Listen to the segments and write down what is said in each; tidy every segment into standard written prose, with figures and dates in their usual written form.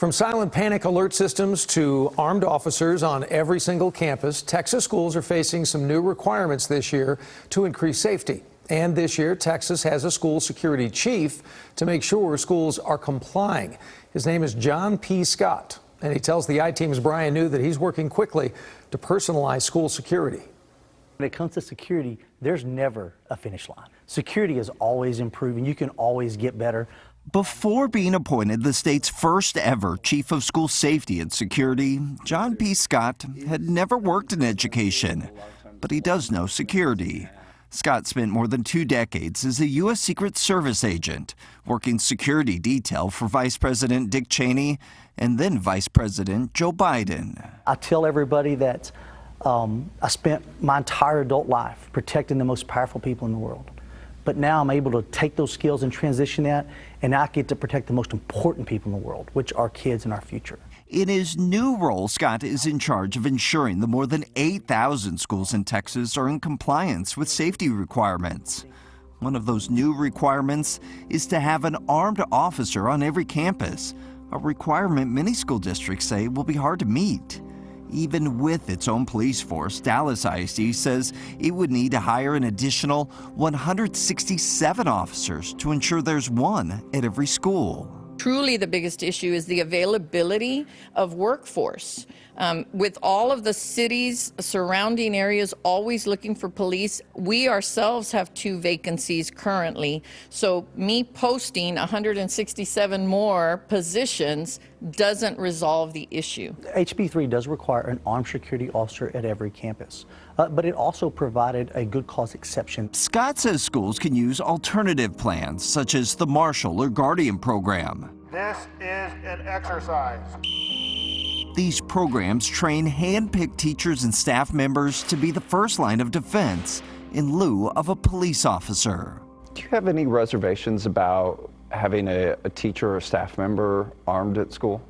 From silent panic alert systems to armed officers on every single campus, Texas schools are facing some new requirements this year to increase safety. And this year, Texas has a school security chief to make sure schools are complying. His name is John P. Scott, and he tells the I-Team's Brian New that he's working quickly to personalize school security. When it comes to security, there's never a finish line. Security is always improving. You can always get better. Before being appointed the state's first ever chief of school safety and security, John P. Scott had never worked in education, but he does know security. Scott spent more than 2 decades as a U.S. Secret Service agent, working security detail for Vice President Dick Cheney and then Vice President Joe Biden. I tell everybody that I spent my entire adult life protecting the most powerful people in the world. But now I'm able to take those skills and transition that, and now I get to protect the most important people in the world, which are kids and our future. In his new role, Scott is in charge of ensuring the more than 8,000 schools in Texas are in compliance with safety requirements. One of those new requirements is to have an armed officer on every campus, a requirement many school districts say will be hard to meet. Even with its own police force, Dallas ISD says it would need to hire an additional 167 officers to ensure there's one at every school. Truly the biggest issue is the availability of workforce. With all of the cities, surrounding areas always looking for police, we ourselves have 2 vacancies currently. So me posting 167 more positions doesn't resolve the issue. HB 3 does require an armed security officer at every campus, but it also provided a good cause exception. Scott says schools can use alternative plans, such as the Marshal or Guardian program. This is an exercise. These programs train hand-picked teachers and staff members to be the first line of defense in lieu of a police officer. Do you have any reservations about having a teacher or staff member armed at school?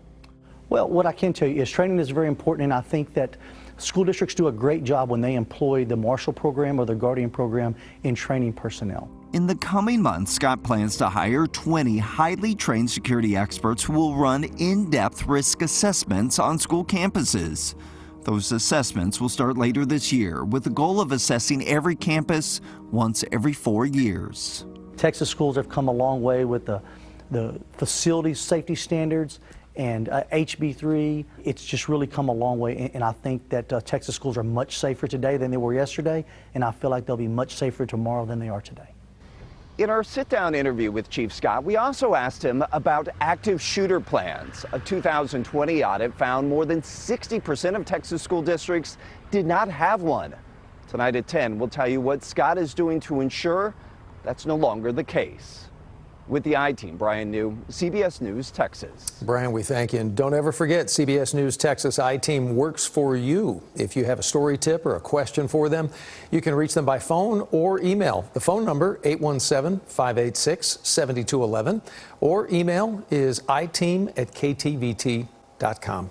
Well, what I can tell you is training is very important, and I think that school districts do a great job when they employ the Marshal program or the Guardian program in training personnel. In the coming months, Scott plans to hire 20 highly trained security experts who will run in-depth risk assessments on school campuses. Those assessments will start later this year with the goal of assessing every campus once every 4 years. Texas schools have come a long way with the facility safety standards, and HB 3, it's just really come a long way, and I think that Texas schools are much safer today than they were yesterday, and I feel like they'll be much safer tomorrow than they are today. In our sit-down interview with Chief Scott, we also asked him about active shooter plans. A 2020 audit found more than 60% of Texas school districts did not have one. Tonight at 10, we'll tell you what Scott is doing to ensure that's no longer the case. With the I-Team, Brian New, CBS News, Texas. Brian, we thank you. And don't ever forget, CBS News Texas I-Team works for you. If you have a story tip or a question for them, you can reach them by phone or email. The phone number, 817-586-7211, or email is iteam@ktvt.com.